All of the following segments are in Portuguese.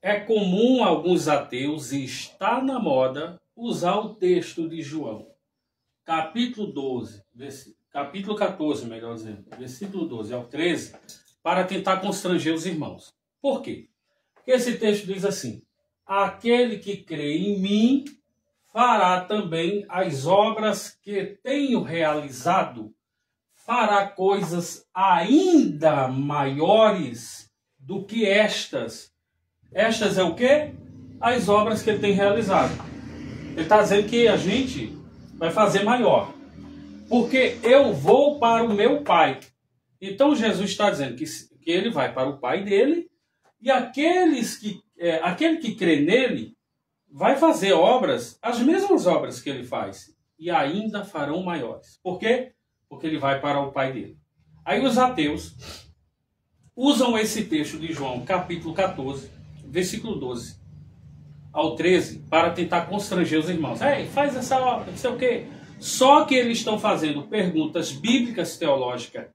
É comum alguns ateus, e está na moda, usar o texto de João, capítulo 12, capítulo 14, melhor dizendo, versículo 12 ao 13, para tentar constranger os irmãos. Por quê? Porque esse texto diz assim: aquele que crê em mim fará também as obras que tenho realizado, fará coisas ainda maiores do que estas. Estas é o quê? As obras que ele tem realizado. Ele está dizendo que a gente vai fazer maior, porque eu vou para o meu Pai. Então Jesus está dizendo que ele vai para o Pai dele, e aquele que crê nele vai fazer obras, as mesmas obras que ele faz, e ainda farão maiores. Por quê? Porque ele vai para o Pai dele. Aí os ateus usam esse texto de João, capítulo 14, versículo 12 ao 13, para tentar constranger os irmãos. Ei, faz essa obra, não sei o quê. Só que eles estão fazendo perguntas bíblicas teológicas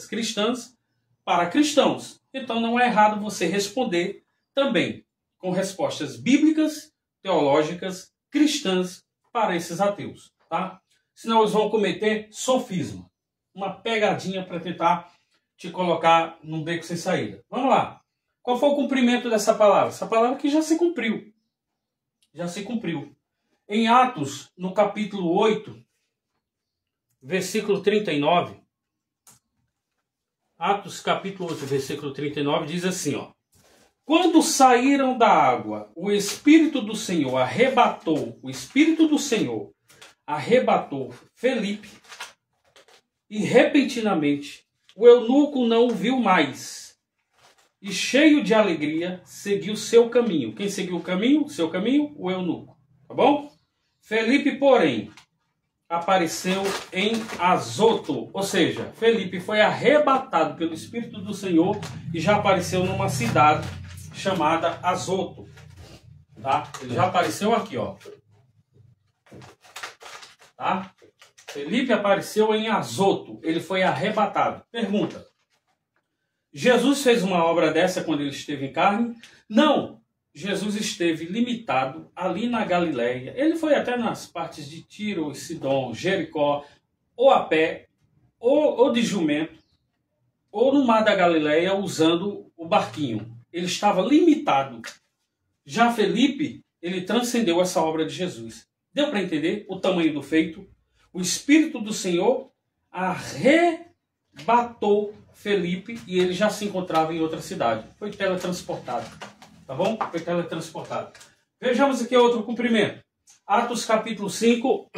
cristãs para cristãos. Então não é errado você responder também com respostas bíblicas, teológicas, cristãs para esses ateus, tá? Senão eles vão cometer sofisma, uma pegadinha para tentar te colocar num beco sem saída. Vamos lá. Qual foi o cumprimento dessa palavra? Essa palavra que já se cumpriu. Já se cumpriu. Em Atos, no capítulo 8, versículo 39, Atos capítulo 8, versículo 39, diz assim, ó: quando saíram da água, o Espírito do Senhor arrebatou Felipe, e repentinamente o eunuco não o viu mais, e cheio de alegria seguiu seu caminho. Quem seguiu o caminho? Seu caminho? O eunuco. Tá bom? Felipe, porém, apareceu em Azoto, ou seja, Felipe foi arrebatado pelo Espírito do Senhor e já apareceu numa cidade chamada Azoto, tá? Ele já apareceu aqui, ó, tá? Felipe apareceu em Azoto, ele foi arrebatado. Pergunta: Jesus fez uma obra dessa quando ele esteve em carne? Não. Jesus esteve limitado ali na Galileia. Ele foi até nas partes de Tiro, Sidom, Jericó, ou a pé, ou de jumento, ou no mar da Galileia usando o barquinho. Ele estava limitado. Já Felipe, ele transcendeu essa obra de Jesus. Deu para entender o tamanho do feito? O Espírito do Senhor arrebatou Felipe e ele já se encontrava em outra cidade. Foi teletransportado. Tá bom? Foi teletransportado. Vejamos aqui outro cumprimento. Atos capítulo 5.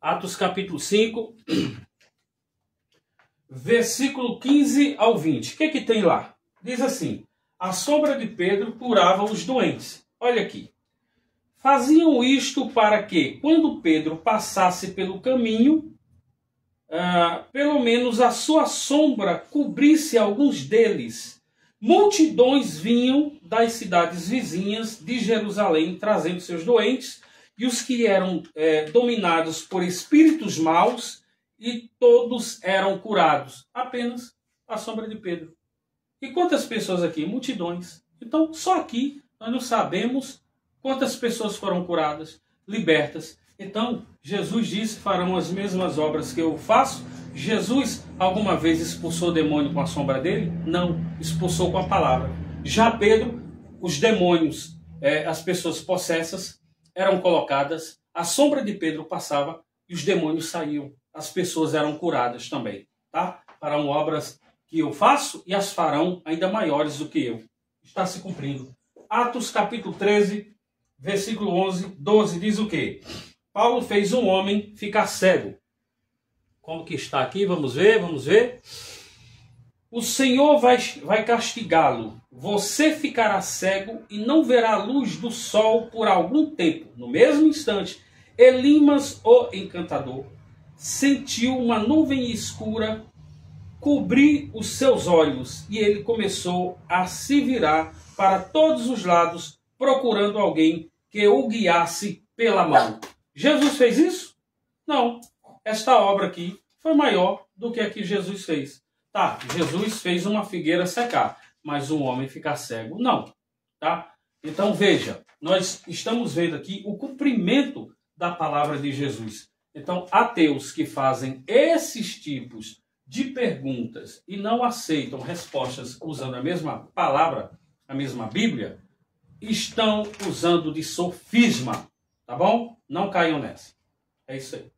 Atos capítulo 5. Versículo 15 ao 20. O que tem lá? Diz assim: a sombra de Pedro curava os doentes. Olha aqui. Faziam isto para que, quando Pedro passasse pelo caminho, pelo menos a sua sombra cobrisse alguns deles. Multidões vinham das cidades vizinhas de Jerusalém trazendo seus doentes, e os que eram dominados por espíritos maus, e todos eram curados. Apenas a sombra de Pedro. E quantas pessoas aqui? Multidões. Então, só aqui nós não sabemos quantas pessoas foram curadas, libertas. Então, Jesus disse: farão as mesmas obras que eu faço. Jesus alguma vez expulsou o demônio com a sombra dele? Não, expulsou com a palavra. Já Pedro, os demônios, as pessoas possessas, eram colocadas, a sombra de Pedro passava e os demônios saíam. As pessoas eram curadas também, tá? Farão obras que eu faço e as farão ainda maiores do que eu. Está se cumprindo. Atos capítulo 13, versículo 11, 12, diz o quê? Paulo fez um homem ficar cego. Como que está aqui? Vamos ver, vamos ver. O Senhor vai castigá-lo. Você ficará cego e não verá a luz do sol por algum tempo. No mesmo instante, Elimas, o encantador, sentiu uma nuvem escura cobrir os seus olhos e ele começou a se virar para todos os lados, procurando alguém que o guiasse pela mão. Jesus fez isso? Não. Esta obra aqui foi maior do que a que Jesus fez. Tá, Jesus fez uma figueira secar. mas um homem ficar cego não, tá? Então veja, nós estamos vendo aqui o cumprimento da palavra de Jesus. Então, ateus que fazem esses tipos de perguntas e não aceitam respostas usando a mesma palavra, a mesma Bíblia, estão usando de sofisma, tá bom? Não caiam nessa. É isso aí.